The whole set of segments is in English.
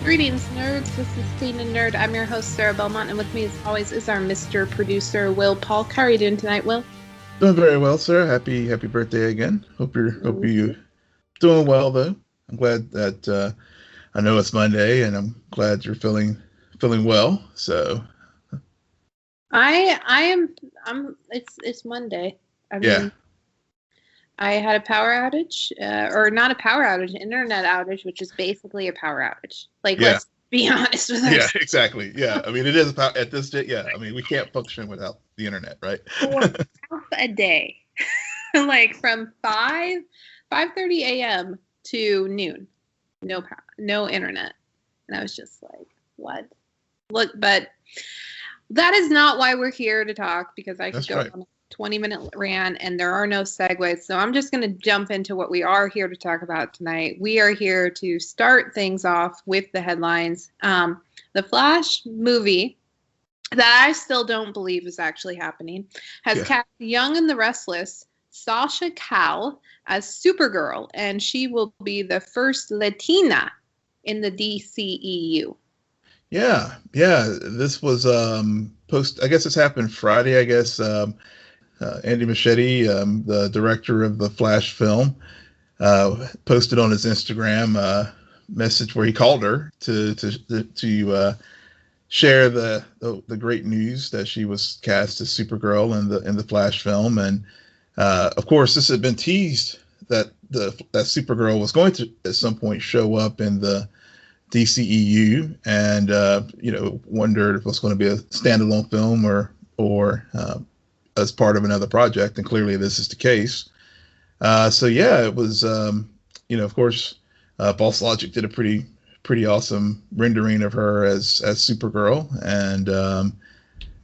Greetings, nerds. This is Teen and Nerd. I'm your host, Sarah Belmont, and with me, as always, is our Mr. Producer, Will Polk. How are you doing tonight, Will? Doing very well, sir. Happy birthday again. Hope you doing well though. I'm glad that I know it's Monday, and I'm glad you're feeling well. So It's Monday. I yeah, mean, I had a power outage, or not a power outage, an internet outage, which is basically a power outage. Like, yeah, let's be honest with yeah, ourselves. exactly. Yeah, I mean it is about at this day. Yeah, I mean we can't function without the internet, right? For half a day, like from 5:30 a.m. to noon, no power, no internet, and I was just like, what? Look, but that is not why we're here to talk, because I could That's go right. on a 20-minute rant and there are no segues. So I'm just going to jump into what we are here to talk about tonight. We are here to start things off with the headlines. The Flash movie, that I still don't believe is actually happening, has Yeah, cast Young and the Restless Sasha Cal as Supergirl, and she will be the first Latina in the DCEU. yeah. This was post. I guess this happened Friday. I guess Andy Machete, the director of the Flash film, posted on his Instagram message where he called her to share the great news that she was cast as Supergirl in the Flash film, and of course this had been teased that that Supergirl was going to at some point show up in the DCEU, and wondered if it was going to be a standalone film or as part of another project, and clearly this is the case. So yeah, it was. Of course, Boss Logic did a pretty awesome rendering of her as Supergirl, and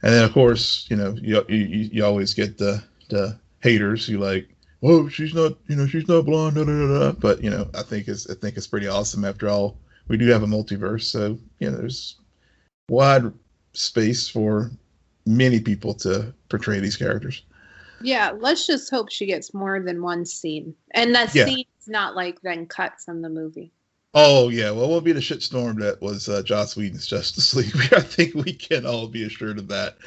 then of course, you always get the haters who like, oh, she's not blonde, da, da, da, da. But I think it's pretty awesome. After all, we do have a multiverse, so there's wide space for many people to portray these characters. Yeah, let's just hope she gets more than one scene. And that Yeah. scene's not like then cut from the movie. Oh yeah. Well, we'll be the shitstorm that was Joss Whedon's Justice League. I think we can all be assured of that.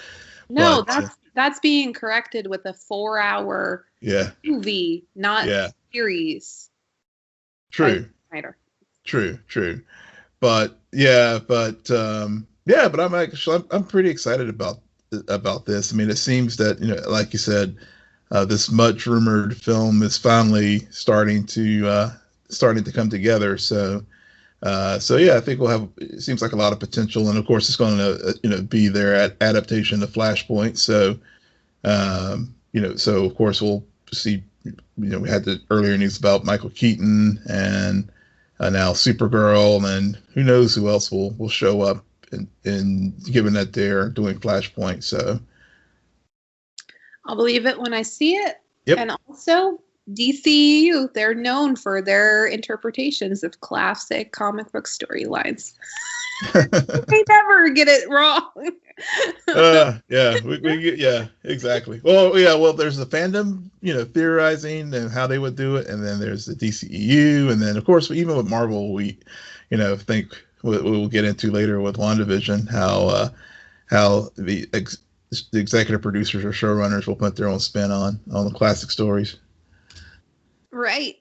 No, But that's being corrected with a 4-hour yeah, movie, not yeah, series by true, Snyder. true. But I'm pretty excited about this. I mean, it seems that like you said, this much rumored film is finally starting to come together. So yeah, I think we'll have. It seems like a lot of potential, and of course, it's going to be their adaptation of Flashpoint. So of course we'll see. We had the earlier news about Michael Keaton and now Supergirl, and who knows who else will show up. In given that they're doing Flashpoint, so I'll believe it when I see it. yep. And also, DCEU, they're known for their interpretations of classic comic book storylines. They never get it wrong. Yeah, exactly. Well, there's the fandom, theorizing and how they would do it, and then there's the DCEU, and then of course, even with Marvel, we, think we'll get into later with WandaVision how the executive producers or showrunners will put their own spin on the classic stories. Right.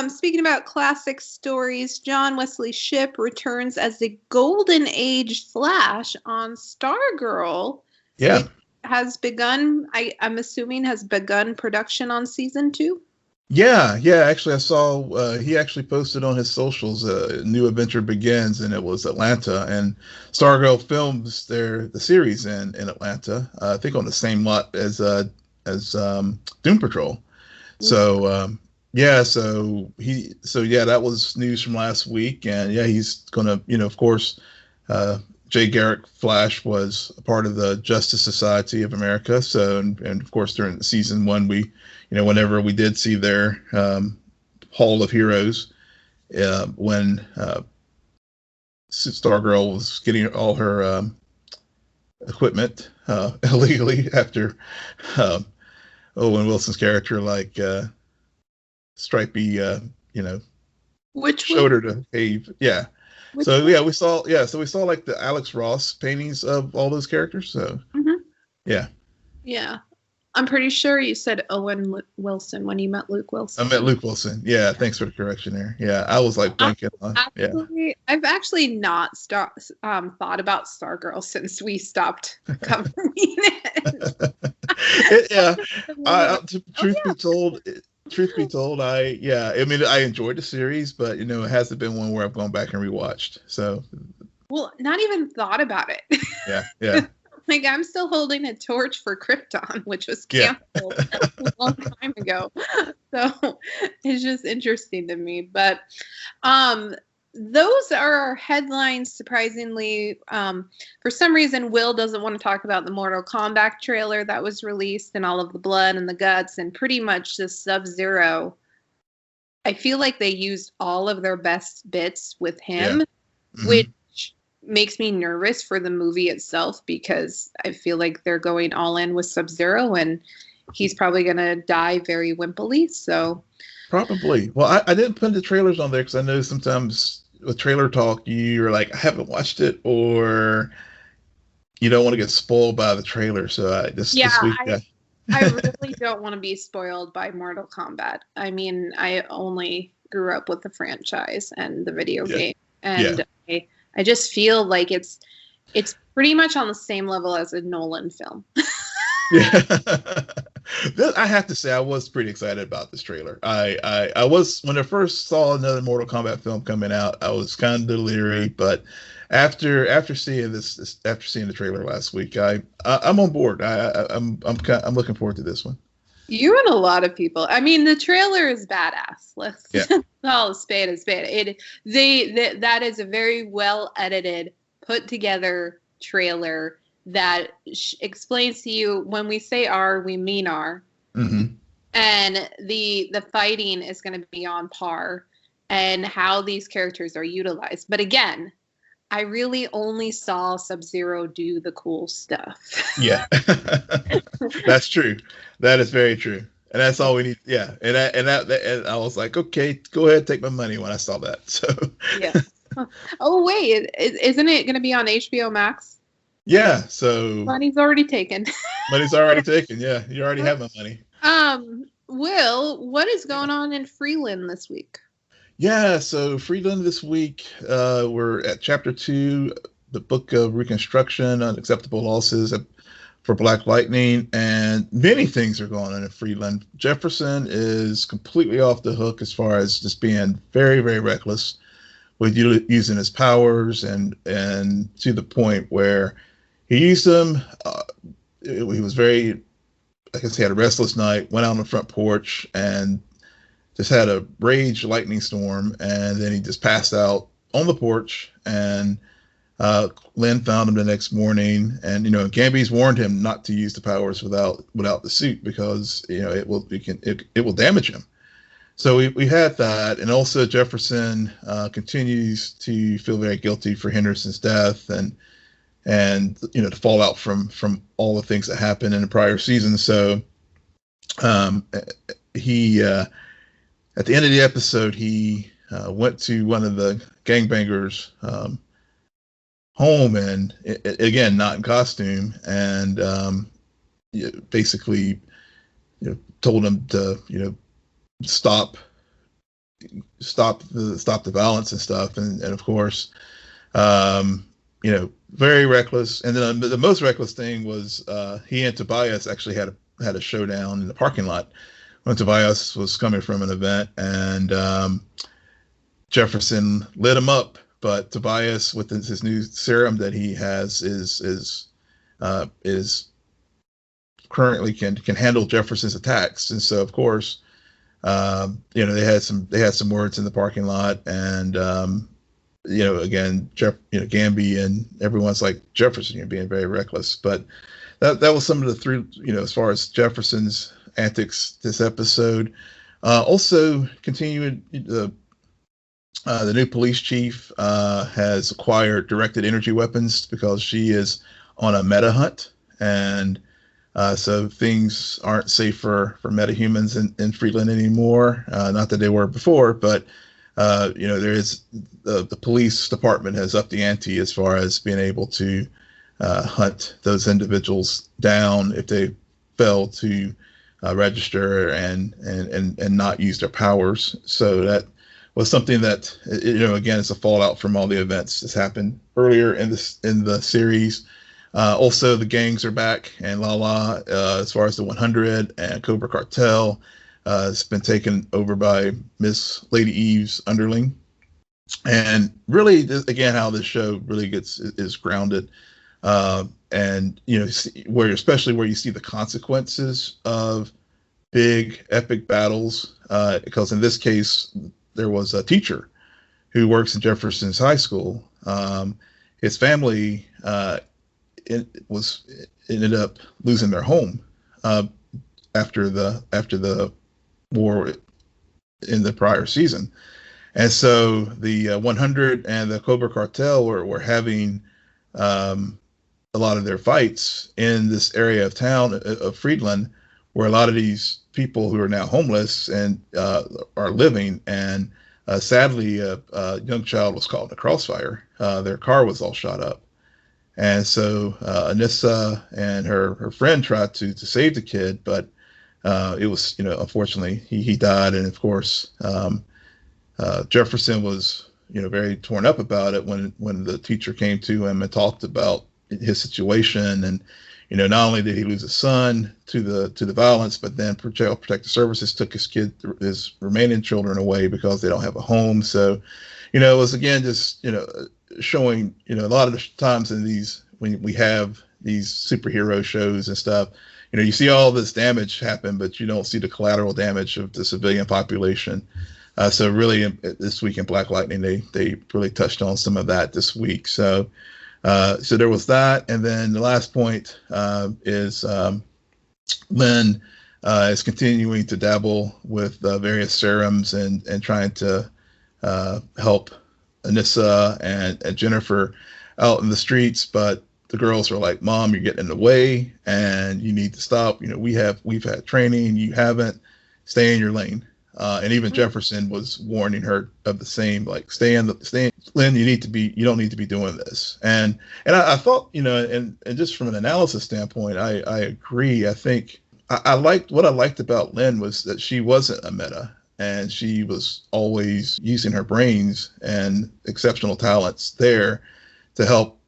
Speaking about classic stories, John Wesley Shipp returns as the Golden Age Flash on Stargirl. Yeah. Which has begun, I'm assuming, has begun production on season 2. Yeah. Actually, I saw he actually posted on his socials a new adventure begins, and it was Atlanta. And Stargirl films the series in Atlanta. I think on the same lot as Doom Patrol. So that was news from last week, and yeah, he's gonna, of course, Jay Garrick Flash was a part of the Justice Society of America. So, and of course, during season 1, we, whenever we did see their Hall of Heroes, when Stargirl was getting all her equipment illegally after Owen Wilson's character, like Stripey, Which showed her to cave. Yeah. So yeah, we saw like the Alex Ross paintings of all those characters. So yeah. Yeah. I'm pretty sure you said Owen Wilson when you met Luke Wilson. I met Luke Wilson. Yeah, thanks for the correction there. Yeah, I was like blanking on. I've actually not thought about Stargirl since we stopped covering it. Truth be told, I mean, I enjoyed the series, but it hasn't been one where I've gone back and rewatched. So, well, not even thought about it. Yeah. Like, I'm still holding a torch for Krypton, which was canceled a long time ago. So it's just interesting to me. But those are our headlines, surprisingly. For some reason, Will doesn't want to talk about the Mortal Kombat trailer that was released and all of the blood and the guts and pretty much the Sub-Zero. I feel like they used all of their best bits with him, which makes me nervous for the movie itself because I feel like they're going all in with Sub-Zero and he's probably going to die very wimpily. So probably. Well, I didn't put the trailers on there because I know sometimes with trailer talk, you're like, I haven't watched it, or you don't want to get spoiled by the trailer. So this week, I really don't want to be spoiled by Mortal Kombat. I mean, I only grew up with the franchise and the video game, and I just feel like it's pretty much on the same level as a Nolan film. I have to say I was pretty excited about this trailer. I was, when I first saw another Mortal Kombat film coming out, I was kind of leery, but after seeing the trailer last week, I'm on board. I'm looking forward to this one. You and a lot of people. I mean, the trailer is badass. Let's call a spade a spade. That is a very well edited, put together trailer that explains to you when we say R, we mean R. And the fighting is going to be on par, and how these characters are utilized. But again, I really only saw Sub-Zero do the cool stuff. Yeah, that's true. That is very true, and that's all we need. Yeah, and I was like, okay, go ahead, take my money when I saw that. So yeah. Oh wait, isn't it going to be on HBO Max? Yeah. So money's already taken. Money's already taken. Yeah, you already have my money. Will, what is going on in Freeland this week? Yeah, so Freeland this week, we're at Chapter 2, the Book of Reconstruction, Unacceptable Losses for Black Lightning, and many things are going on in Freeland. Jefferson is completely off the hook as far as just being very, very reckless with using his powers, and to the point where he used them. He was very, I guess he had a restless night, went out on the front porch and just had a rage lightning storm, and then he just passed out on the porch, and Lynn found him the next morning, and Gambi's warned him not to use the powers without the suit, because it will damage him. So we had that, and also Jefferson continues to feel very guilty for Henderson's death, and the fallout from all the things that happened in the prior season. So he at the end of the episode, he went to one of the gangbangers' home, and again, not in costume, and basically told him to stop the violence and stuff, and of course, very reckless. And then the most reckless thing was he and Tobias actually had a showdown in the parking lot when Tobias was coming from an event, and Jefferson lit him up. But Tobias, with his new serum that he has, is currently can handle Jefferson's attacks. And so, of course, they had some words in the parking lot, and again, Gambi and everyone's like, Jefferson, you're being very reckless. But that was some of the three, as far as Jefferson's antics this episode. Also, continuing the new police chief has acquired directed energy weapons because she is on a meta hunt, and so things aren't safe for metahumans in Freeland anymore. Not that they were before, but there is the police department has upped the ante as far as being able to hunt those individuals down if they fail to register and not use their powers. So that was something that, again, it's a fallout from all the events that's happened earlier in the series. Also, the gangs are back, and Lala, as far as the 100 and Cobra Cartel, it's been taken over by Miss Lady Eve's underling. And really, again, how this show really is grounded, and especially where you see the consequences of big epic battles, because in this case there was a teacher who works in Jefferson's high school. His family ended up losing their home after the war in the prior season. And so the 100 and the Cobra Cartel were having a lot of their fights in this area of town of Freeland, where a lot of these people who are now homeless and are living. And sadly, a young child was caught in a crossfire. Their car was all shot up. And so Anissa and her friend tried to save the kid, but it was, unfortunately, he died. And of course, Jefferson was, very torn up about it when the teacher came to him and talked about his situation. And, not only did he lose his son to the violence, but then Child Protective Services took his remaining children away because they don't have a home. So, it was, again, just, showing, a lot of the times in when we have these superhero shows and stuff, you see all this damage happen, but you don't see the collateral damage of the civilian population. So really, this week in Black Lightning, they really touched on some of that this week. So there was that, and then the last point is Lynn is continuing to dabble with various serums and trying to help Anissa and Jennifer out in the streets, but the girls are like, "Mom, you're getting in the way, and you need to stop. We've had training, you haven't. Stay in your lane." And even Jefferson was warning her of the same, like, stay in, Lynn, you don't need to be doing this. And I thought, and just from an analysis standpoint, I agree. I think what I liked about Lynn was that she wasn't a meta, and she was always using her brains and exceptional talents there to help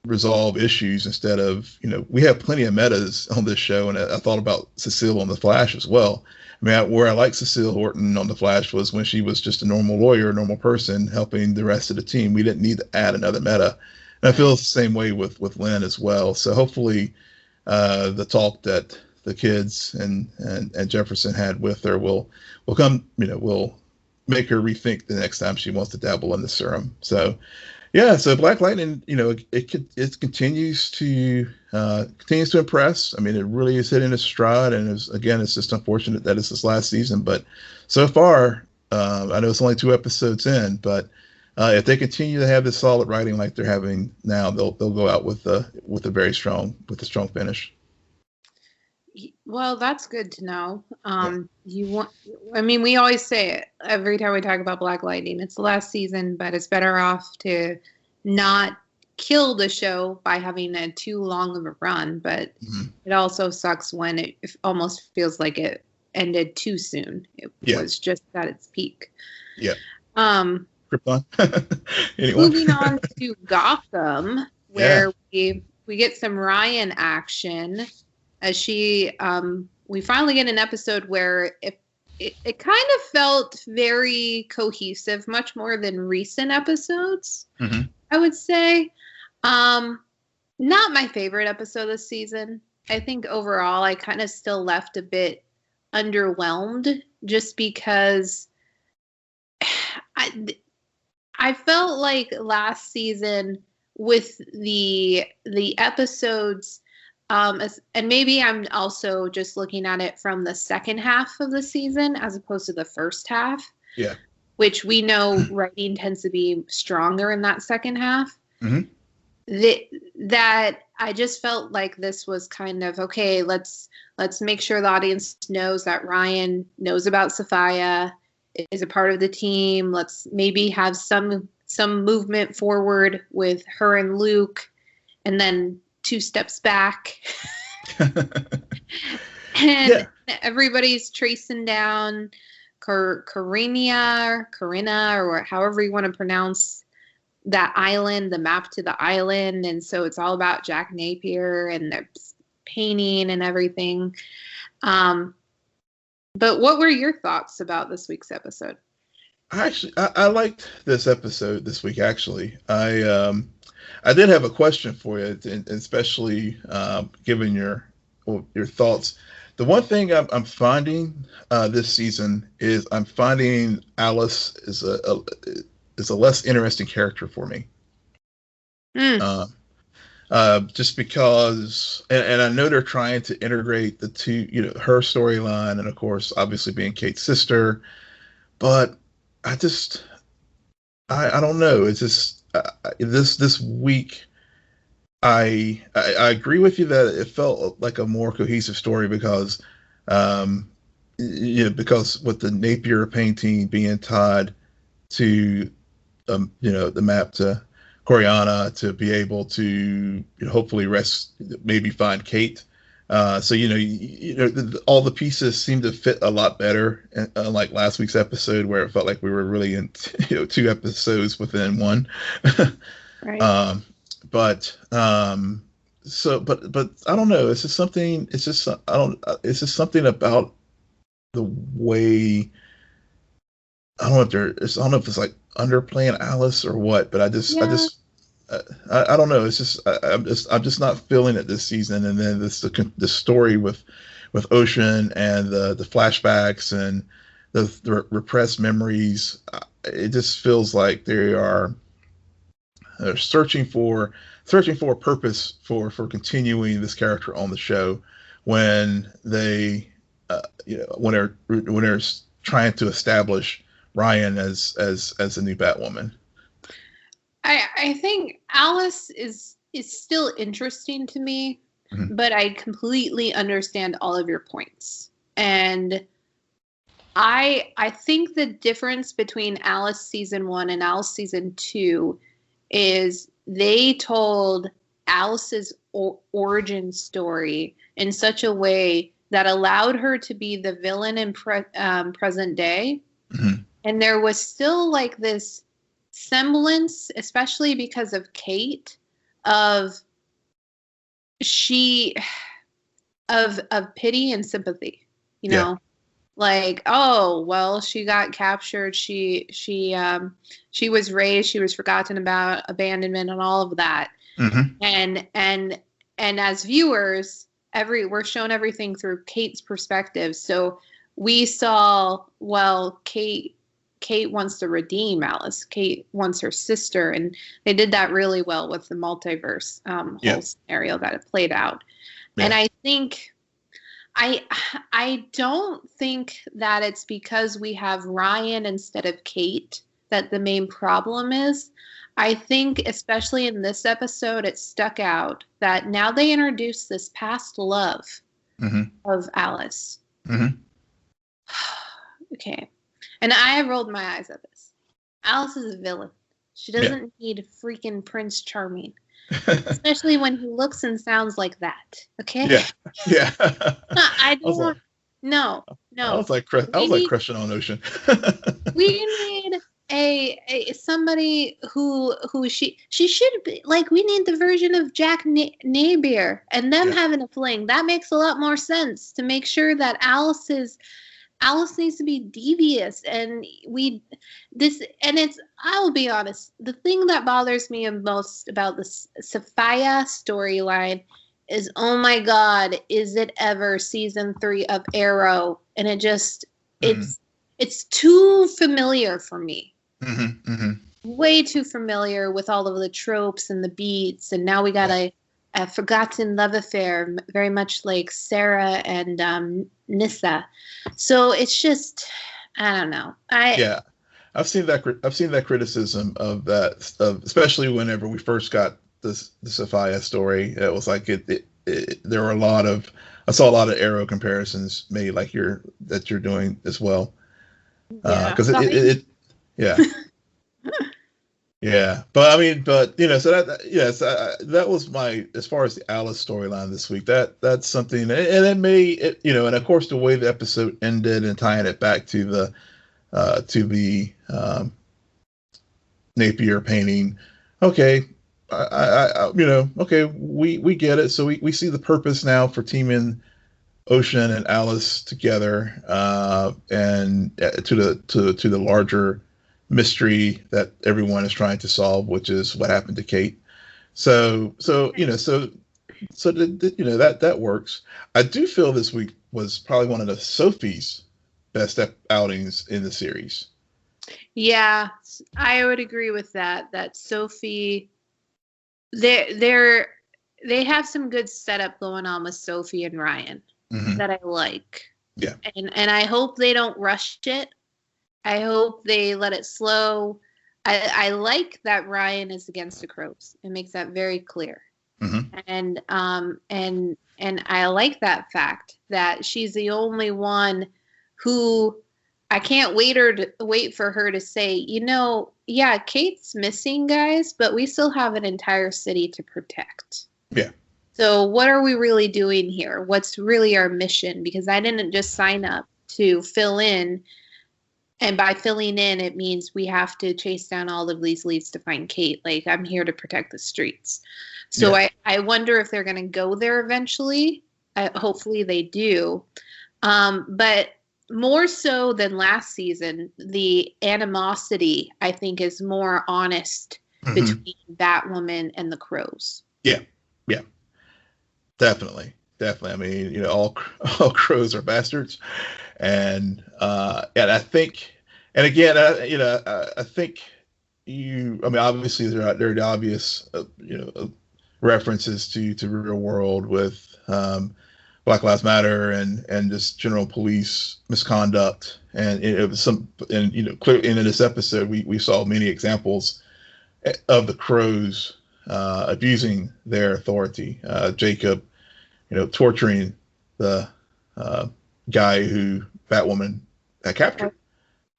resolve issues instead of, we have plenty of metas on this show. And I thought about Cecile on The Flash as well. I mean, where I like Cecile Horton on The Flash was when she was just a normal lawyer, a normal person helping the rest of the team. We didn't need to add another meta. And I feel the same way with Lynn as well. So hopefully the talk that the kids and Jefferson had with her will come, will make her rethink the next time she wants to dabble in the serum. So yeah, so Black Lightning, it continues to impress. I mean, it really is hitting its stride, and it's just unfortunate that it's this last season. But so far, I know it's only 2 episodes in, but if they continue to have this solid writing like they're having now, they'll go out with a strong finish. Well, that's good to know. We always say it every time we talk about Black Lightning. It's the last season, but it's better off to not kill the show by having a too long of a run. But it also sucks when it almost feels like it ended too soon. It was just at its peak. Yeah. Krypton. Moving on to Gotham, where we get some Ryan action. As we finally get an episode where it kind of felt very cohesive, much more than recent episodes, I would say. Not my favorite episode this season. I think overall I kind of still left a bit underwhelmed just because I felt like last season with the episodes, and maybe I'm also just looking at it from the second half of the season as opposed to the first half. Yeah. Which we know writing tends to be stronger in that second half. That I just felt like this was kind of, okay, let's make sure the audience knows that Ryan knows about Sophia. is a part of the team. Let's maybe have some movement forward with her and Luke, and then 2 steps back. And everybody's tracing down Corinna, or however you want to pronounce that island, the map to the island. And so it's all about Jack Napier and the painting and everything. But what were your thoughts about this week's episode? I liked this episode this week. Actually, I did have a question for you, especially given your thoughts. The one thing I'm finding this season is I'm finding Alice is a less interesting character for me. Just because, and I know they're trying to integrate the two, her storyline, and of course, obviously being Kate's sister, but I don't know. It's just this week. I agree with you that it felt like a more cohesive story because, because with the Napier painting being tied to, the map to Coriana to be able to hopefully maybe find Kate. So all the pieces seem to fit a lot better, unlike last week's episode where it felt like we were really in 2 episodes within one. Right. But I don't know. It's just something. It's just something about the way. I don't know if it's like underplaying Alice or what. But I don't know. It's just I'm just not feeling it this season. And then the story with Ocean and the flashbacks and the repressed memories. It just feels like they're searching for a purpose for continuing this character on the show when they when they're trying to establish Ryan as a new Batwoman. I think Alice is still interesting to me, mm-hmm. but I completely understand all of your points. And I think the difference between Alice season 1 and Alice season 2 is they told Alice's origin story in such a way that allowed her to be the villain in present day. Mm-hmm. And there was still like this semblance, especially because of Kate, of pity and sympathy, like, oh, well, she got captured. She was raised. She was forgotten about, abandonment, and all of that. Mm-hmm. And as viewers, we're shown everything through Kate's perspective. So we saw, well, Kate wants to redeem Alice. Kate wants her sister, and they did that really well with the multiverse whole scenario that it played out. Yeah. And I think. I don't think that it's because we have Ryan instead of Kate that the main problem is. I think, especially in this episode, it stuck out that now they introduce this past love mm-hmm. of Alice. Mm-hmm. Okay. And I have rolled my eyes at this. Alice is a villain. She doesn't need freaking Prince Charming. Especially when he looks and sounds like that. Okay? Yeah. I don't. No. I was like crushing on Ocean. We need a somebody who she should be like. We need the version of Jack Napier and them having a fling. That makes a lot more sense to make sure that Alice needs to be devious, and I will be honest, the thing that bothers me most about the Sophia storyline is, oh my God, is it ever season 3 of Arrow? And it just, mm-hmm. it's too familiar for me. Mm-hmm. Mm-hmm. Way too familiar with all of the tropes and the beats, and now we got a forgotten love affair, very much like Sarah and Nissa. So it's just, I don't know. I've seen that criticism of that, especially whenever we first got the Sophia story. It was like there were I saw a lot of Arrow comparisons made, like you're doing as well. Yeah. Because yeah. Yeah, but I mean, so that was my, as far as the Alice storyline this week. That's something, and and of course the way the episode ended and tying it back to the Napier painting. Okay, okay, we get it. So we see the purpose now for teaming Ocean and Alice together, and to the larger mystery that everyone is trying to solve, which is what happened to Kate. That works. I do feel this week was probably one of the Sophie's best outings in the series. Yeah, I would agree with that. That Sophie, they have some good setup going on with Sophie and Ryan that I like. Yeah, and I hope they don't rush it. I hope they let it slow. I like that Ryan is against the Crows. It makes that very clear. And I like that fact that she's the only one who I can't wait for her to say, yeah, Kate's missing, guys, but we still have an entire city to protect. Yeah. So what are we really doing here? What's really our mission? Because I didn't just sign up to fill in. And by filling in, it means we have to chase down all of these leads to find Kate. Like, I'm here to protect the streets. So yeah. I wonder if they're going to go there eventually. Hopefully they do. But more so than last season, the animosity, I think, is more honest between Batwoman and the Crows. Yeah. Definitely. I mean, all crows are bastards. And I think, and again, I think obviously there are the obvious, references to real world with Black Lives Matter and just general police misconduct, and it was clearly in this episode we saw many examples of the Crows abusing their authority. Jacob, torturing the guy who Batwoman had captured,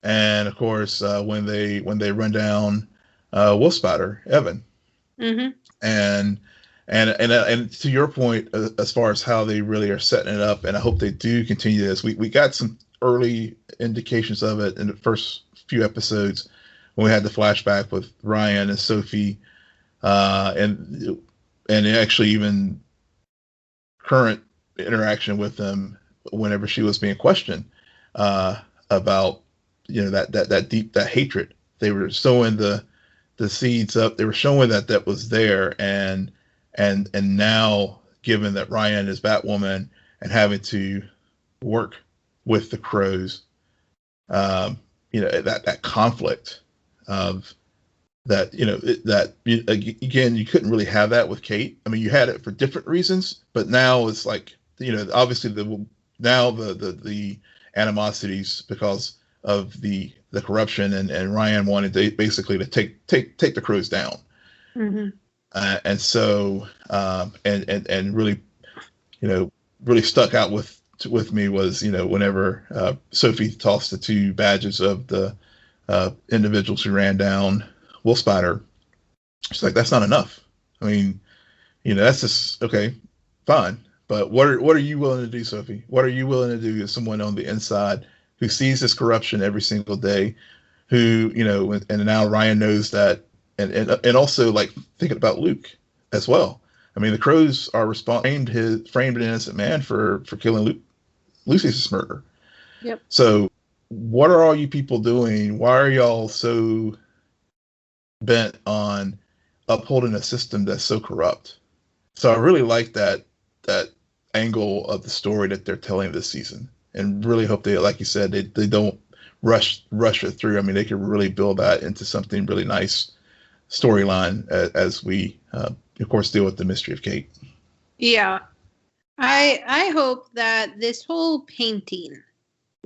and of course when they run down Wolf Spider, Evan, and to your point, as far as how they really are setting it up, and I hope they do continue this. We got some early indications of it in the first few episodes when we had the flashback with Ryan and Sophie, and actually even current interaction with them whenever she was being questioned about that hatred. They were sowing the seeds up. They were showing that was there, and now, given that Ryan is Batwoman and having to work with the Crows, that conflict of that, again, you couldn't really have that with Kate. I mean, you had it for different reasons, but now it's like, obviously the animosities because of the corruption and Ryan wanted to basically to take the Crows down. And so and really, really stuck out with me was, whenever Sophie tossed the two badges of the individuals who ran down Wolf Spider, she's like, that's not enough. I mean, that's just okay, fine. But what are you willing to do, Sophie? What are you willing to do as someone on the inside who sees this corruption every single day, who, and now Ryan knows that, and also like thinking about Luke as well. I mean, the Crows are framed an innocent man for killing Lucy's murder. Yep. So what are all you people doing? Why are y'all so bent on upholding a system that's so corrupt? So I really like that angle of the story that they're telling this season, and really hope they, like you said, they don't rush it through. I mean, they could really build that into something really nice storyline as we of course deal with the mystery of Kate. Yeah, I hope that this whole painting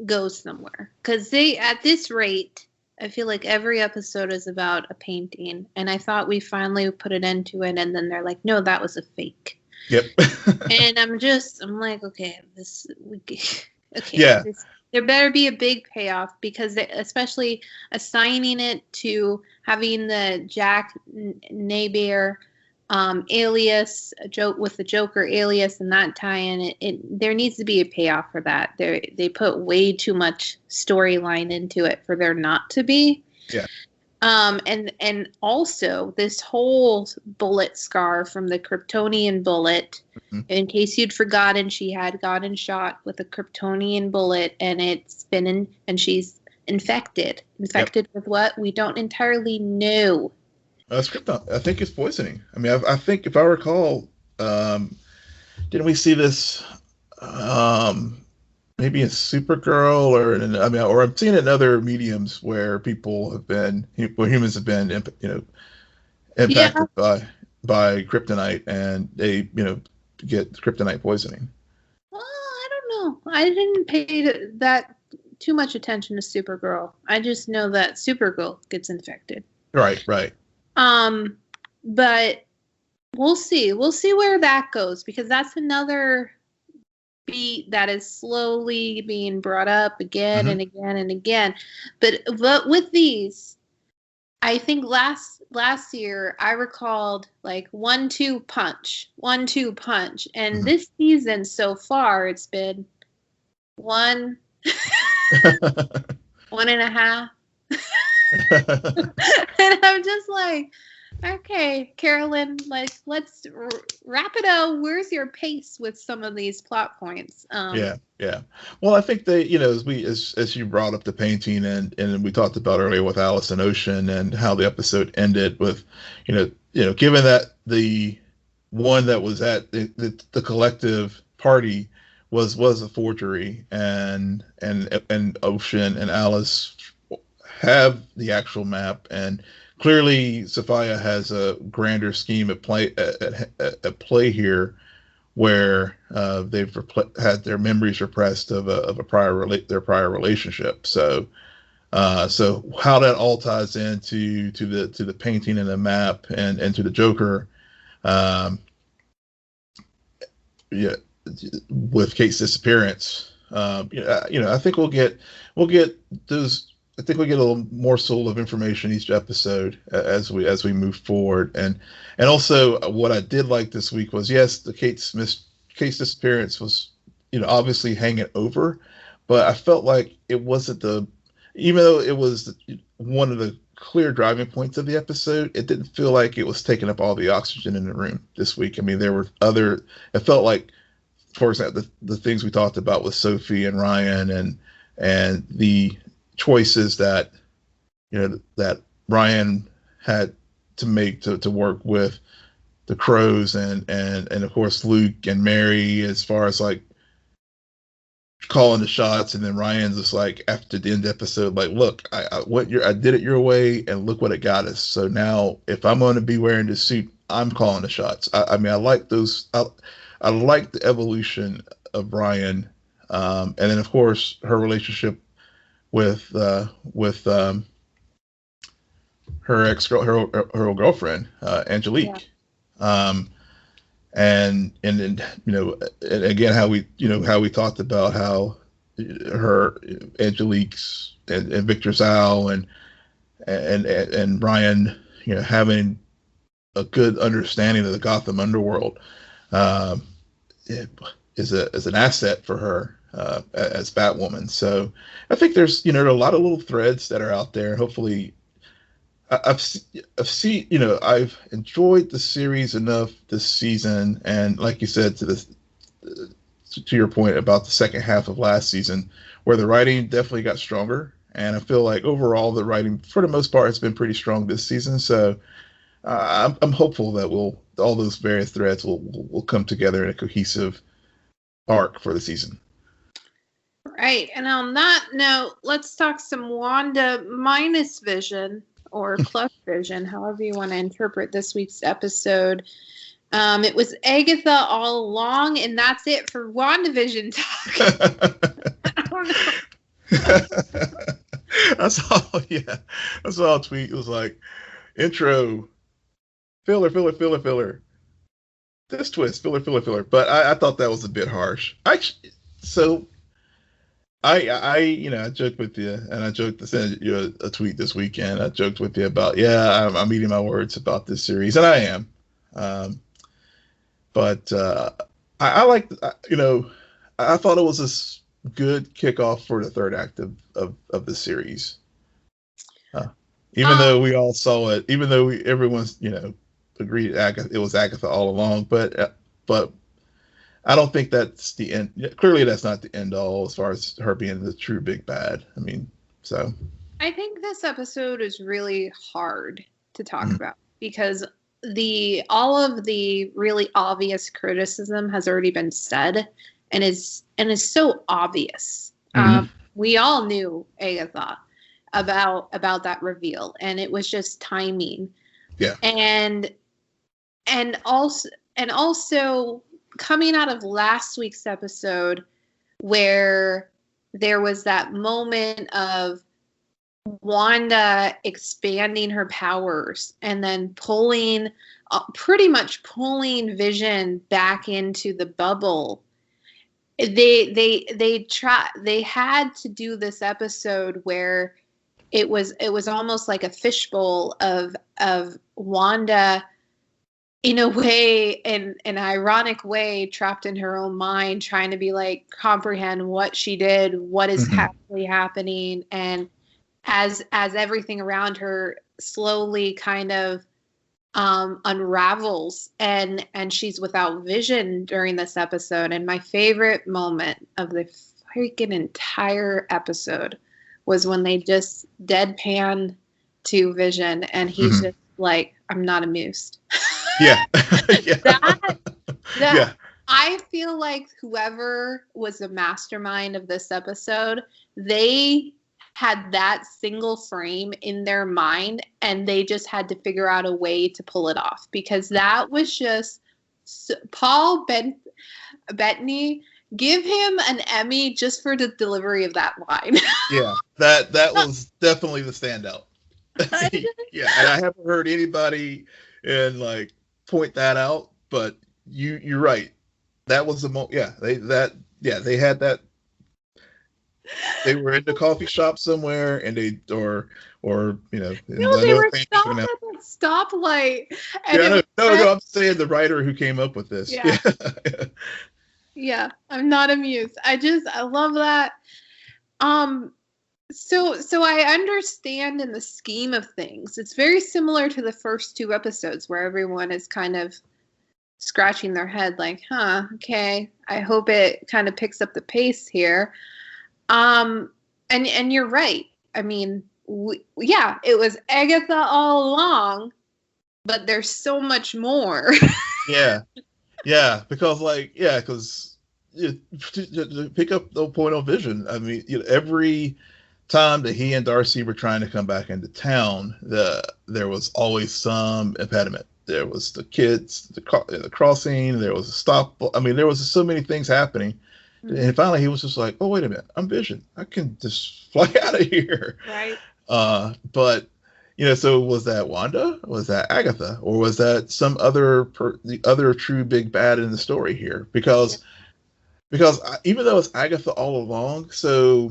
goes somewhere, because at this rate, I feel like every episode is about a painting, and I thought we finally put an end to it, and then they're like, no, that was a fake. Yep. And I'm like, okay, yeah. There better be a big payoff because especially assigning it to having the Jack Napier alias with the Joker alias and that tie-in. There needs to be a payoff for that. They put way too much storyline into it for there not to be. Yeah. And also this whole bullet scar from the Kryptonian bullet. Mm-hmm. In case you'd forgotten, she had gotten shot with a Kryptonian bullet, and and she's infected. Infected with what? We don't entirely know. That's krypton. I think it's poisoning. I mean, I think if I recall, didn't we see this? Maybe in Supergirl, or I've seen it in other mediums where humans have been, impacted by kryptonite, and they, get kryptonite poisoning. Well, I don't know. I didn't pay that too much attention to Supergirl. I just know that Supergirl gets infected. Right. But we'll see. We'll see where that goes, because that's another beat that is slowly being brought up again and again and again. But with these, I think last year I recalled like 1-2 punch, 1-2 punch, and this season so far it's been 1, 1.5. And I'm just like, okay, Carolyn, like, let's wrap it up. Where's your pace with some of these plot points? Yeah. Well, I think they, as you brought up the painting, and we talked about earlier with Alice and Ocean, and how the episode ended with, given that the one that was at the collective party was a forgery, and Ocean and Alice have the actual map, and clearly Sophia has a grander scheme at play here, where they've had their memories repressed of their prior relationship. So how that all ties into the painting and the map and to the Joker, with Kate's disappearance, I think we'll get those. I think we get a little morsel of information each episode as we move forward, and also what I did like this week was, yes, the Kate's disappearance was obviously hanging over, but I felt like it wasn't even though it was one of the clear driving points of the episode, it didn't feel like it was taking up all the oxygen in the room this week. I mean, there were it felt like, for example, the things we talked about with Sophie and Ryan, and the choices that that Ryan had to make to work with the Crows and of course Luke and Mary, as far as like calling the shots, and then Ryan's just like, after the end episode, like, look, I did it your way, and look what it got us. So now if I'm going to be wearing this suit, I'm calling the shots. I mean, I like those. I like the evolution of Ryan, and then of course her relationship with her girlfriend, Angelique. Yeah. And again, how we talked about how her Angelique's and Victor's Al and Ryan, having a good understanding of the Gotham underworld, is an asset for her as Batwoman. So I think there's a lot of little threads that are out there. Hopefully, I've seen I've enjoyed the series enough this season, and like you said, to your point about the second half of last season, where the writing definitely got stronger, and I feel like overall the writing for the most part has been pretty strong this season. So I'm hopeful that all those various threads will come together in a cohesive arc for the season. Right, and on that note, let's talk some Wanda minus vision, or plus vision, however you want to interpret this week's episode. It was Agatha all along, and that's it for WandaVision talk. I don't know. I saw a tweet. It was like, intro, filler. This twist, filler. But I thought that was a bit harsh. I joked with you, and I joked to send you a tweet this weekend. I joked with you about, I'm eating my words about this series, and I am. Um, but I like, I thought it was a good kickoff for the third act of the series. Even though we all saw it, even though everyone's, agreed it was Agatha all along, but I don't think that's the end. Clearly, that's not the end all as far as her being the true big bad. I mean, so. I think this episode is really hard to talk about because all of the really obvious criticism has already been said and is so obvious. We all knew, Agatha, about that reveal, and it was just timing. Yeah. And also coming out of last week's episode where there was that moment of Wanda expanding her powers and then pretty much pulling Vision back into the bubble. They had to do this episode where it was almost like a fishbowl of Wanda, in a way, in an ironic way, trapped in her own mind, trying to be like comprehend what she did, what is actually happening, and as everything around her slowly kind of unravels, and she's without Vision during this episode. And my favorite moment of the freaking entire episode was when they just deadpan to Vision, and he's just like, "I'm not amused." Yeah. Yeah. I feel like whoever was the mastermind of this episode, they had that single frame in their mind, and they just had to figure out a way to pull it off, because that was just Paul Bettany. Give him an Emmy just for the delivery of that line. Yeah, that was definitely the standout. Yeah, and I haven't heard anybody point that out, but you're right. That was the they had that. They were in the coffee shop somewhere, and they were stopped at the stoplight. No, I'm saying the writer who came up with this. Yeah. Yeah, I'm not amused. I love that. So I understand in the scheme of things, it's very similar to the first two episodes where everyone is kind of scratching their head like, okay, I hope it kind of picks up the pace here. And you're right. I mean, it was Agatha all along, but there's so much more. Yeah, because to pick up the point on Vision, I mean, every time that he and Darcy were trying to come back into town, there was always some impediment. There was the kids, the crossing, there was a stop. I mean, there was so many things happening. And finally he was just like, oh, wait a minute, I'm Vision. I can just fly out of here. Right. But, so was that Wanda? Was that Agatha? Or was that some the other true big bad in the story here? Because even though it's Agatha all along, so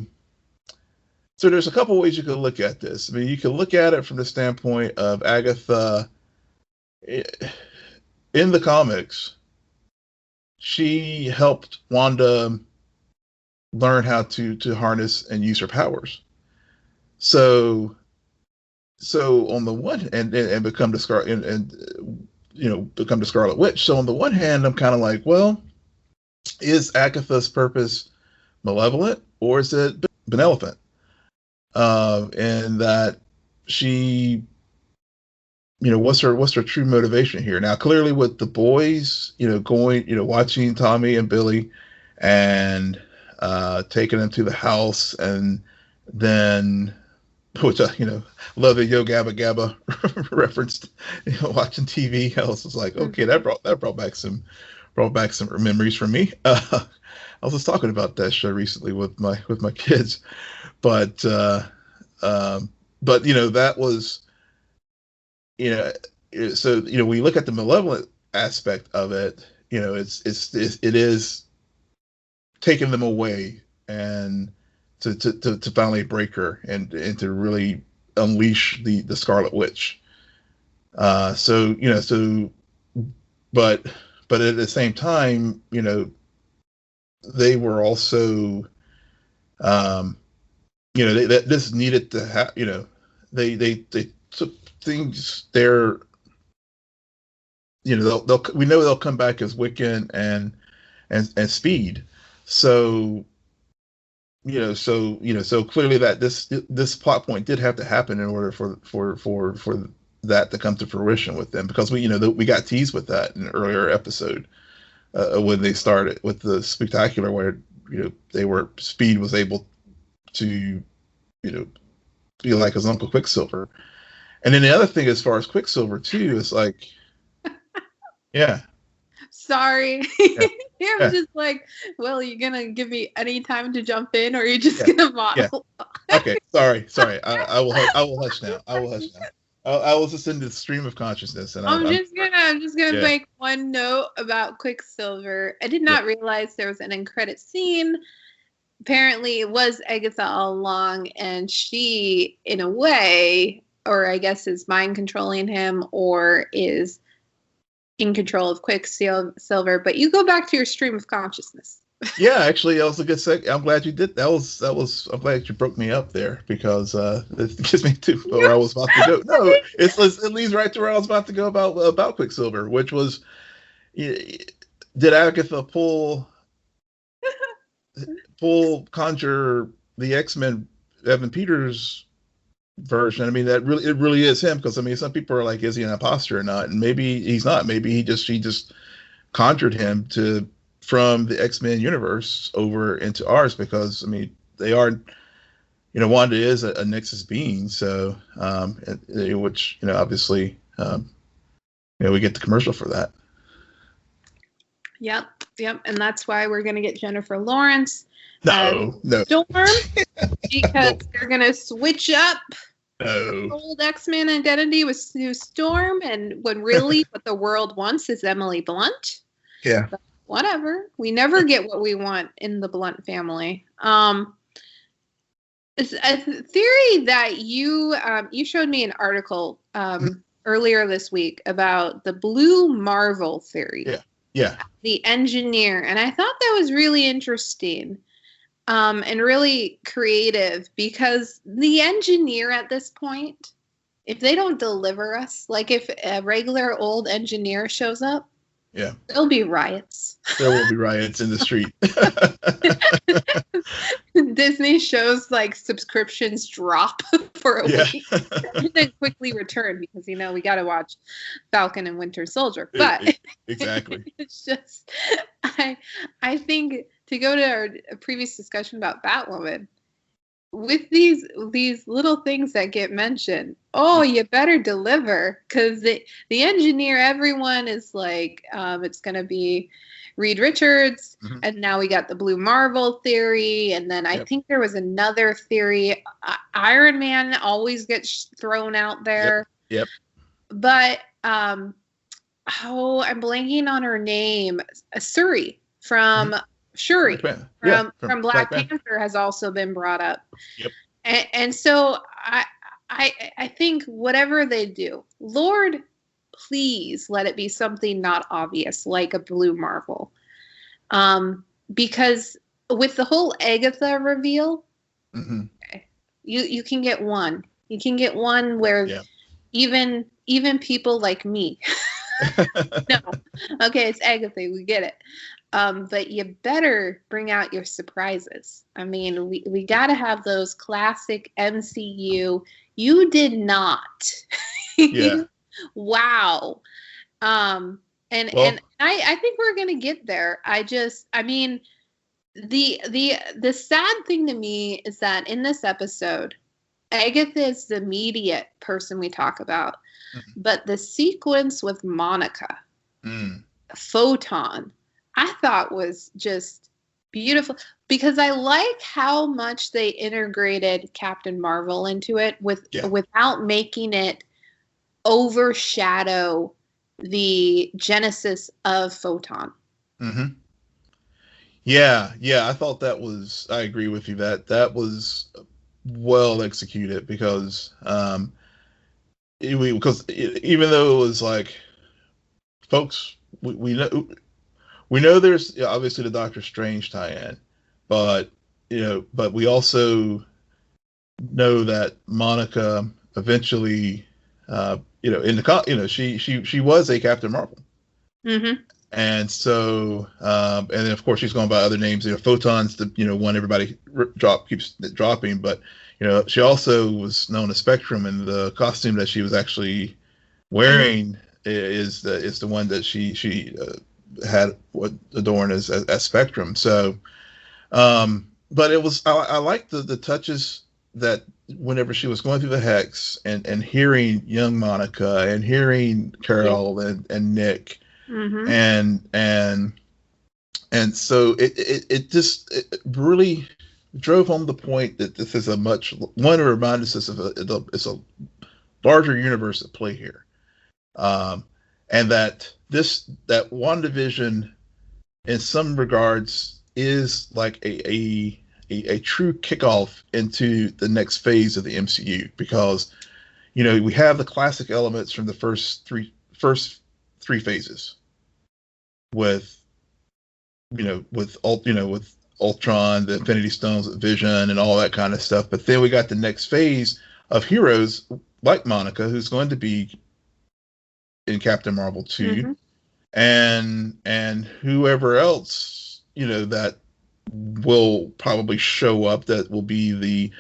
there's a couple ways you could look at this. I mean, you can look at it from the standpoint of Agatha in the comics. She helped Wanda learn how to harness and use her powers. So on the one and become the become the Scarlet Witch. So on the one hand, I'm kind of like, well, is Agatha's purpose malevolent or is it benevolent? And that she, what's her true motivation here? Now, clearly with the boys, watching Tommy and Billy and taking them to the house, and then, which love the Yo Gabba Gabba referenced, watching TV. I was like, okay, that brought back some memories for me. I was just talking about that show recently with my kids, but that was, so we look at the malevolent aspect of it. It is taking them away and to finally break her and to really unleash the Scarlet Witch. So but at the same time, they were also, this needed to have, they took things there. We know they'll come back as Wiccan and Speed. So clearly that this plot point did have to happen in order for that to come to fruition with them, because we got teased with that in an earlier episode when they started with the spectacular, where Speed was able to be like his Uncle Quicksilver. And then the other thing, as far as Quicksilver too, is like, yeah. Sorry. Yeah. I'm just like, well, are you gonna give me any time to jump in, or are you just gonna model? Yeah. Okay, sorry. I will hush now. I was just in the stream of consciousness, and I'm just gonna make one note about Quicksilver. I did not realize there was an end credit scene. Apparently, it was Agatha all along, and she, in a way, or I guess is mind controlling him, or is in control of Quicksilver. But you go back to your stream of consciousness. Yeah, actually, that was a good seg. I'm glad you did. That was. I'm glad you broke me up there, because it gets me to where I was about to go. No, it leads right to where I was about to go about Quicksilver, which was, did Agatha conjure the X-Men Evan Peters version? I mean, it really is him, because I mean, some people are like, is he an imposter or not? And maybe he's not. Maybe she just conjured him from the X-Men universe over into ours, because I mean, they are, Wanda is a Nexus being, so which obviously we get the commercial for that. Yep, and that's why we're gonna get Jennifer Lawrence. No. Storm, because they're gonna switch up No. old X-Men identity with Storm, and when really what the world wants is Emily Blunt. Yeah. But whatever. We never get what we want in the Blunt family. It's a theory that you showed me an article earlier this week about the Blue Marvel theory. Yeah. The engineer, and I thought that was really interesting. And really creative, because the engineer at this point, if they don't deliver us, like if a regular old engineer shows up, there'll be riots. There will be riots in the street. Disney shows like subscriptions drop for a week and then quickly return, because we got to watch Falcon and Winter Soldier. But exactly, it's just I think, to go to our previous discussion about Batwoman, with these little things that get mentioned, you better deliver, because the engineer, everyone is like, it's going to be Reed Richards, and now we got the Blue Marvel theory, and then I think there was another theory. Iron Man always gets thrown out there. Yep. But I'm blanking on her name. Shuri from Black Panther has also been brought up. Yep. And so I think whatever they do, Lord, please let it be something not obvious, like a Blue Marvel. Because with the whole Agatha reveal, you can get one. You can get one where even people like me. No. Okay, it's Agatha, we get it. But you better bring out your surprises. I mean, we got to have those classic MCU. You did not. Wow. And I think we're gonna get there. The sad thing to me is that in this episode, Agatha is the immediate person we talk about, but the sequence with Monica, Photon, I thought was just beautiful, because I like how much they integrated Captain Marvel into it without making it overshadow the genesis of Photon. Yeah, I thought that was. I agree with you that was well executed because even though it was like folks we know there's obviously the Doctor Strange tie-in, but but we also know that Monica eventually in the she was a Captain Marvel. Mm-hmm. And then of course she's going by other names. Photons, one everybody keeps dropping, but she also was known as Spectrum, and the costume that she was actually wearing is the one that she had adorned as Spectrum. So, but it was I liked the touches that whenever she was going through the hex and hearing young Monica and hearing Carol and Nick. Mm-hmm. And so it really drove home the point that this is to remind us it's a larger universe at play here, and that WandaVision in some regards is like a true kickoff into the next phase of the MCU, because we have the classic elements from the first three phases with Ultron, the Infinity Stones, Vision, and all that kind of stuff. But then we got the next phase of heroes like Monica, who's going to be in Captain Marvel 2, and whoever else that will probably show up, that will be the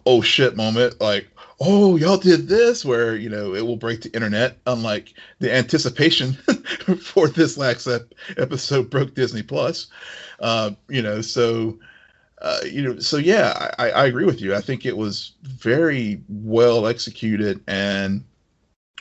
oh shit moment, like, oh, y'all did this, where it will break the internet, unlike the anticipation for this last episode broke Disney Plus. So yeah, I agree with you. I think it was very well executed and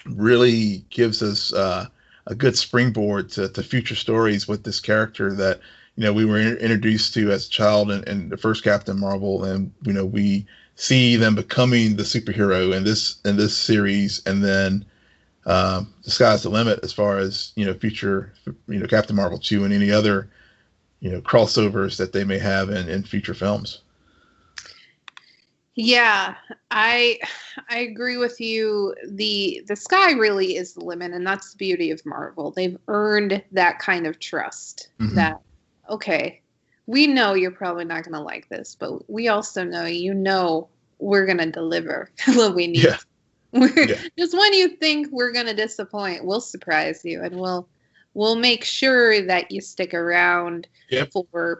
really gives us a good springboard to future stories with this character that we were introduced to as a child in the first Captain Marvel, and we see them becoming the superhero in this series, and then the sky's the limit as far as future Captain Marvel 2 and any other crossovers that they may have in future films. Yeah, I agree with you. The sky really is the limit, and that's the beauty of Marvel. They've earned that kind of trust. Mm-hmm. That, okay, we know you're probably not going to like this, but we also know we're going to deliver what we need. Yeah. Just when you think we're going to disappoint, we'll surprise you, and we'll make sure that you stick around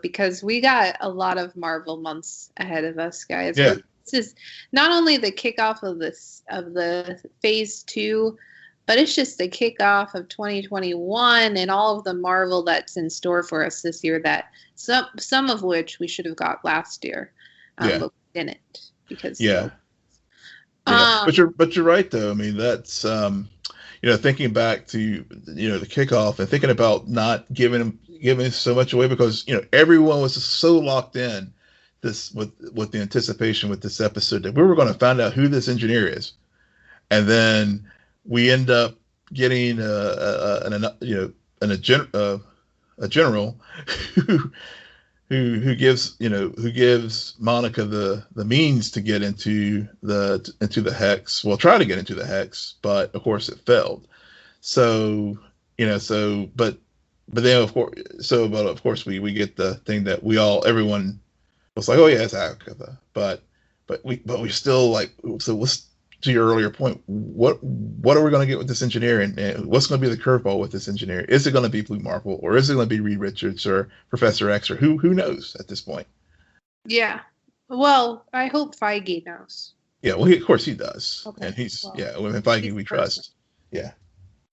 because we got a lot of Marvel months ahead of us, guys. Yeah. This is not only the kickoff of the phase 2, but it's just the kickoff of 2021 and all of the Marvel that's in store for us this year, that some of which we should have got last year, but we didn't because but you're right though. I mean, that's thinking back to the kickoff and thinking about not giving so much away, because everyone was so locked in this with the anticipation with this episode that we were going to find out who this engineer is, and then we end up getting a general who gives Monica the means to get into the hex. Well, try to get into the hex, but of course it failed. So but then of course we get the thing that everyone was like, oh yeah, it's Agatha, but we still like, so what's, to your earlier point, what are we going to get with this engineer, and what's going to be the curveball with this engineer? Is it going to be Blue Marvel, or is it going to be Reed Richards or Professor X, or who knows at this point? Yeah, well, I hope Feige knows. Yeah, well, of course he does, and he's with Feige we trust. Yeah,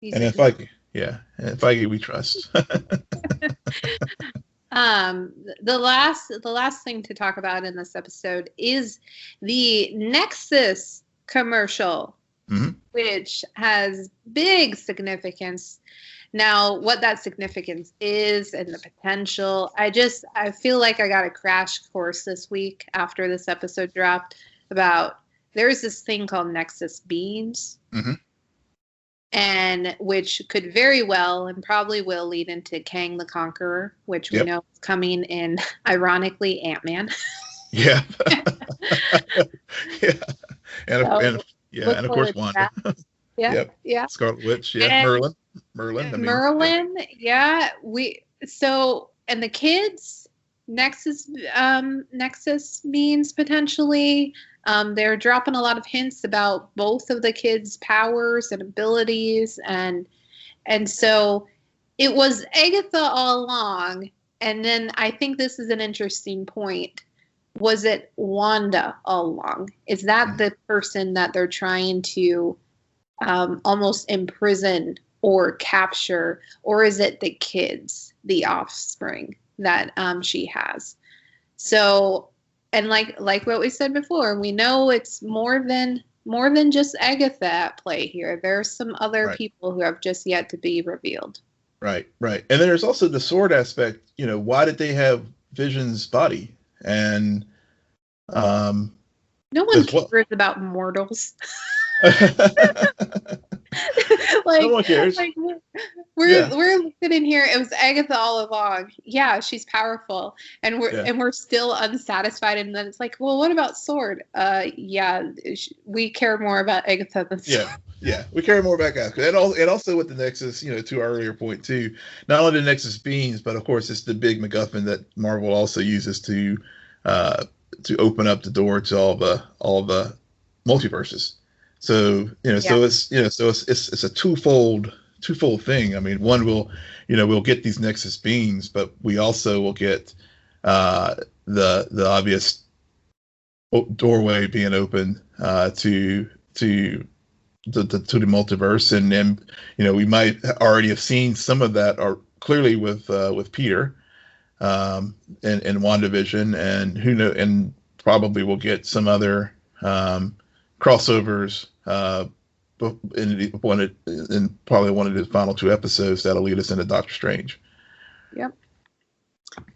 and then Feige, and Feige we trust. The last thing to talk about in this episode is the Nexus commercial, which has big significance. Now, what that significance is and the potential, I feel like I got a crash course this week after this episode dropped about, there's this thing called Nexus beams. and which could very well and probably will lead into Kang the Conqueror, which we know is coming in, ironically, Ant-Man. Yeah. Yeah. And of course Wanda. Yeah. Scarlet Witch. Yeah. And Merlin. Merlin. Yeah. And the kids, Nexus means potentially. They're dropping a lot of hints about both of the kids' powers and abilities, and so it was Agatha all along. And then I think this is an interesting point. Was it Wanda all along? Is that the person that they're trying to almost imprison or capture, or is it the kids, the offspring that she has? So, and like what we said before, we know it's more than just Agatha at play here. There's some other people who have just yet to be revealed. Right. And then there's also the sword aspect. Why did they have Vision's body? And no one cares about mortals. No one cares. We're sitting here. It was Agatha all along. Yeah, she's powerful, and we're still unsatisfied. And then it's like, well, what about Sword? We care more about Agatha than Sword. Yeah, we care more about Agatha. And also with the Nexus, to our earlier point too. Not only the Nexus beams, but of course it's the big MacGuffin that Marvel also uses to open up the door to all the multiverses. So it's a twofold thing. I mean, one we'll get these Nexus beams, but we also will get the obvious doorway being open to the multiverse, and then we might already have seen some of that are clearly with Peter and WandaVision, and who know, and probably we'll get some other crossovers in probably one of the final 2 episodes that'll lead us into Doctor Strange.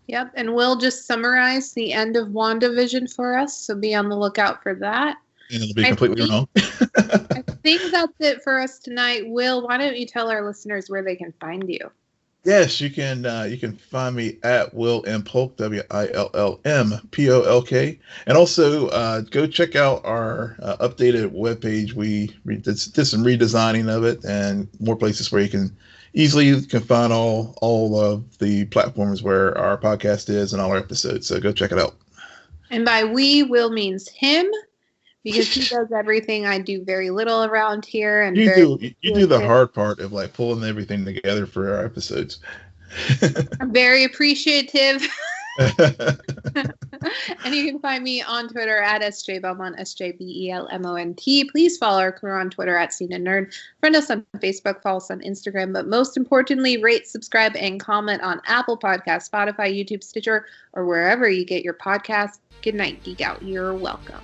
Yep, and we'll just summarize the end of WandaVision for us, so be on the lookout for that. And it'll be completely wrong. I think that's it for us tonight. Will, why don't you tell our listeners where they can find you? Yes, you can find me at Will M. Polk, WILLMPOLK. And also go check out our updated webpage. We did some redesigning of it, and more places where you can find all of the platforms where our podcast is and all our episodes. So go check it out. And by we, Will means him, because he does everything. I do very little around here, and you do the hard part of like pulling everything together for our episodes. I'm very appreciative. And you can find me on Twitter at SJBelmont, SJBELMONT. Please follow our crew on Twitter at SNN Nerd. Friend us on Facebook, follow us on Instagram, but most importantly, rate, subscribe, and comment on Apple Podcasts, Spotify, YouTube, Stitcher, or wherever you get your podcasts. Good night, Geek Out. You're welcome.